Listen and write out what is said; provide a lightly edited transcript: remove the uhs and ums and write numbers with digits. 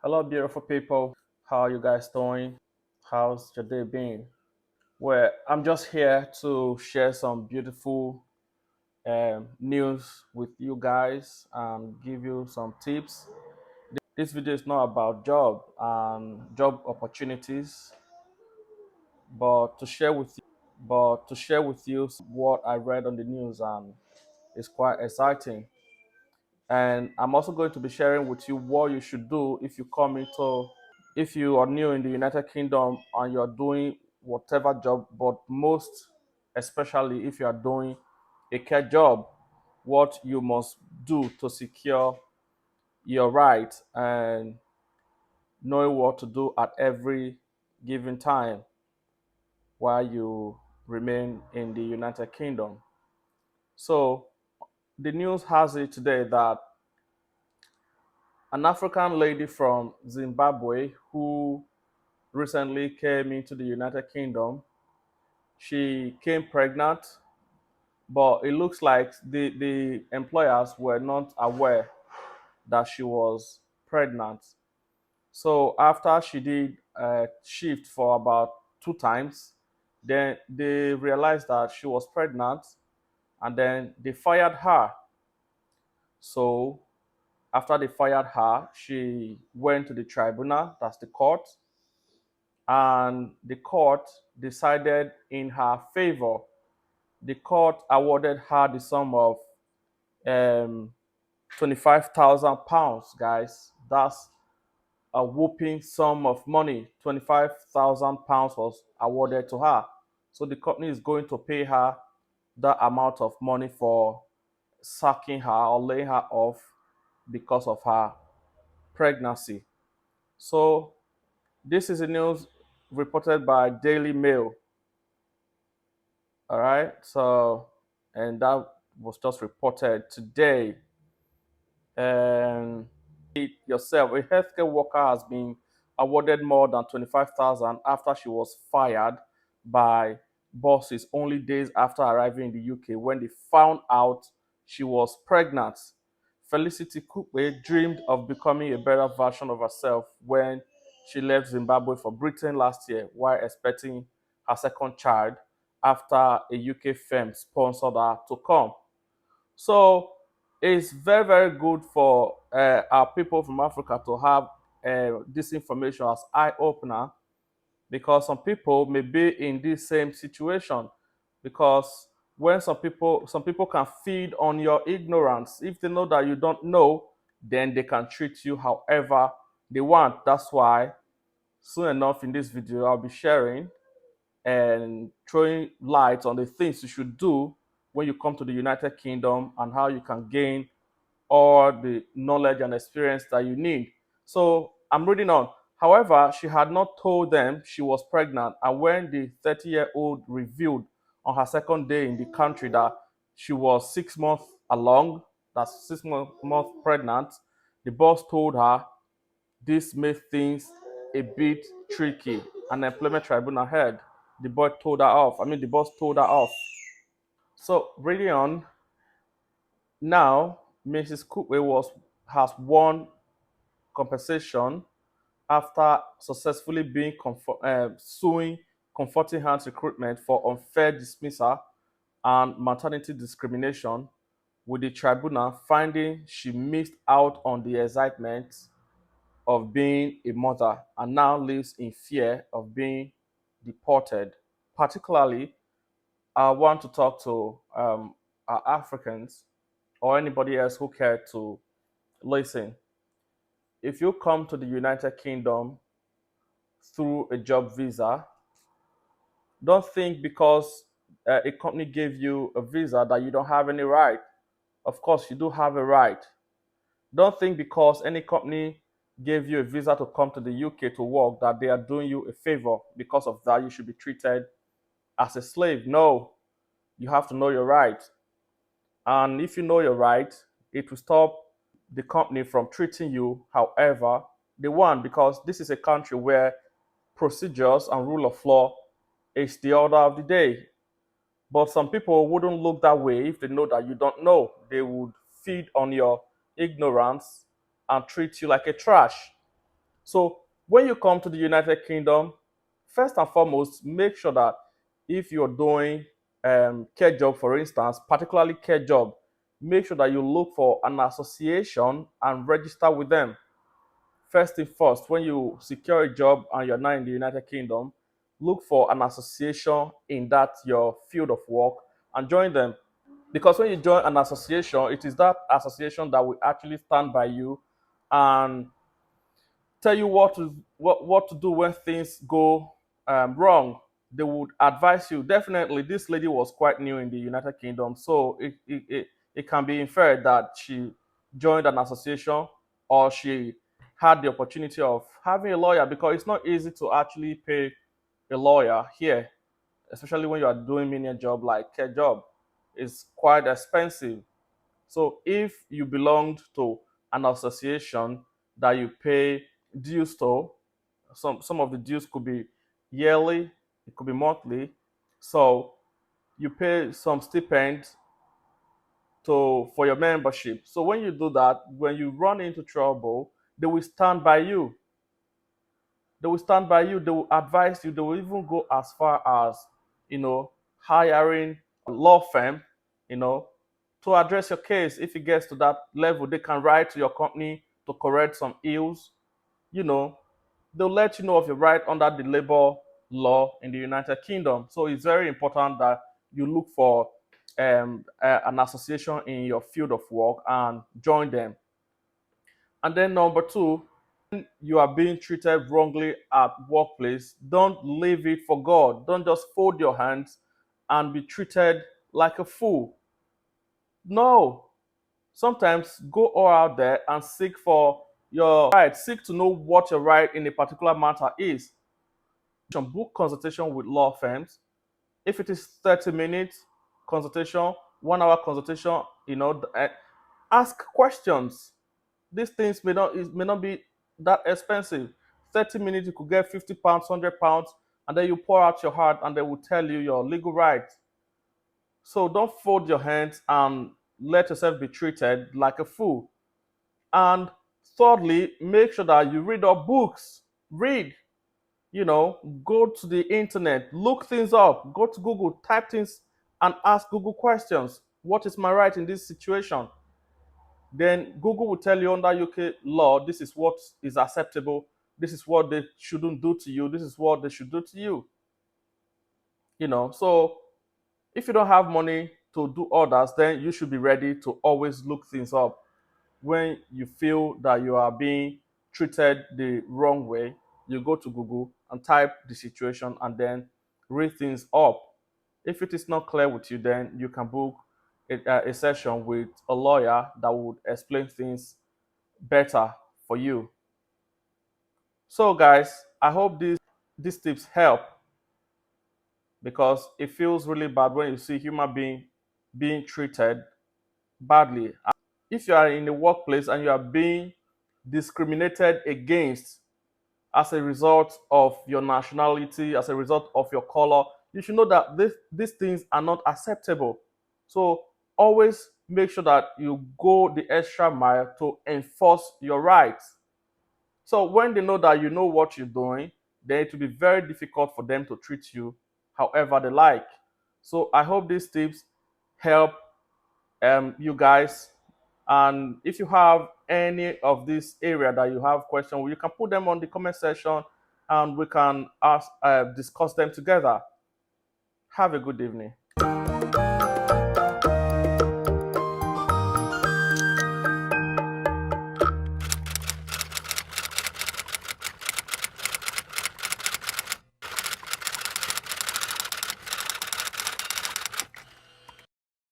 Hello, beautiful people. How are you guys doing? How's your day been? Well, I'm just here to share some beautiful news with you guys and give you some tips. This video is not about job and job opportunities, but to share with you what I read on the news, and it's quite exciting. And I'm also going to be sharing with you what you should do if you are new in the United Kingdom and you're doing whatever job, but most especially if you are doing a care job, what you must do to secure your right and knowing what to do at every given time while you remain in the United Kingdom. So, the news has it today that an African lady from Zimbabwe who recently came into the United Kingdom. She came pregnant, but it looks like the employers were not aware that she was pregnant. So after she did a shift for about two times, then they realized that she was pregnant, and then they fired her. So after they fired her, she went to the tribunal, that's the court, and the court decided in her favor. The court awarded her the sum of um, £25,000, guys. That's a whooping sum of money. £25,000 was awarded to her. So the company is going to pay her that amount of money for sacking her or laying her off because of her pregnancy. So this is the news reported by Daily Mail. All right. So, and that was just reported today. And yourself, a healthcare worker has been awarded more than 25,000 after she was fired by bosses only days after arriving in the UK when they found out she was pregnant. Felicity Kukwe dreamed of becoming a better version of herself when she left Zimbabwe for Britain last year while expecting her second child after a UK firm sponsored her to come. So it's very, very good for our people from Africa to have this information as eye opener, because some people may be in this same situation. Because when some people can feed on your ignorance. If they know that you don't know, then they can treat you however they want. That's why soon enough in this video I'll be sharing and throwing light on the things you should do when you come to the United Kingdom and how you can gain all the knowledge and experience that you need. So I'm reading on. However, she had not told them she was pregnant, and when the 30-year-old revealed on her second day in the country that she was 6 months along, that's 6 months pregnant, the boss told her this made things a bit tricky. An employment tribunal heard. The boy told her off. The boss told her off. So reading on, now Mrs. Cookway has won compensation after successfully suing Comforting Hands Recruitment for unfair dismissal and maternity discrimination, with the tribunal finding she missed out on the excitement of being a mother and now lives in fear of being deported. Particularly, I want to talk to our Africans or anybody else who care to listen. If you come to the United Kingdom through a job visa, don't think because a company gave you a visa that you don't have any right. Of course, you do have a right. Don't think because any company gave you a visa to come to the UK to work that they are doing you a favor. Because of that, you should be treated as a slave. No, you have to know your right. And if you know your right, it will stop the company from treating you however they want, because this is a country where procedures and rule of law is the order of the day. But some people wouldn't look that way if they know that you don't know. They would feed on your ignorance and treat you like a trash. So when you come to the United Kingdom, first and foremost, make sure that if you're doing care job, for instance, particularly care job, make sure that you look for an association and register with them. First thing first, when you secure a job and you're not in the United Kingdom, look for an association in that your field of work and join them. Because when you join an association, it is that association that will actually stand by you and tell you what to do when things go wrong. They would advise you. Definitely, this lady was quite new in the United Kingdom, so it can be inferred that she joined an association or she had the opportunity of having a lawyer, because it's not easy to actually pay a lawyer here, especially when you are doing menial job like care job. It's quite expensive. So if you belonged to an association that you pay dues to, some of the dues could be yearly, it could be monthly. So you pay some stipend to for your membership. So when you do that, when you run into trouble, they will stand by you. They will stand by you. They will advise you. They will even go as far as, hiring a law firm, you know, to address your case. If it gets to that level, they can write to your company to correct some ills. You know, they'll let you know of your right under the labor law in the United Kingdom. So it's very important that you look for an association in your field of work and join them. And then number two, you are being treated wrongly at workplace, don't leave it for God. Don't just fold your hands and be treated like a fool. No. Sometimes go all out there and seek for your right. Seek to know what your right in a particular matter is. Book consultation with law firms. If it is 30 minutes consultation, 1 hour consultation, ask questions. These things may not be that expensive. 30 minutes, you could get £50, £100, and then you pour out your heart, and they will tell you your legal rights. So don't fold your hands and let yourself be treated like a fool. And thirdly, make sure that you read up books. Read, go to the internet, look things up, go to Google, type things, and ask Google questions. What is my right in this situation? Then Google will tell you under UK law, this is what is acceptable, this is what they shouldn't do to you, this is what they should do to you. So if you don't have money to do others, then you should be ready to always look things up. When you feel that you are being treated the wrong way, you go to Google and type the situation and then read things up. If it is not clear with you, then you can book a session with a lawyer that would explain things better for you. So, guys, I hope these tips help, because it feels really bad when you see human being being treated badly. If you are in a workplace and you are being discriminated against as a result of your nationality, as a result of your color, you should know that these things are not acceptable. So always make sure that you go the extra mile to enforce your rights. So when they know that you know what you're doing, then it will be very difficult for them to treat you however they like. So I hope these tips help you guys. And if you have any of this area that you have questions, you can put them on the comment section and we can discuss them together. Have a good evening.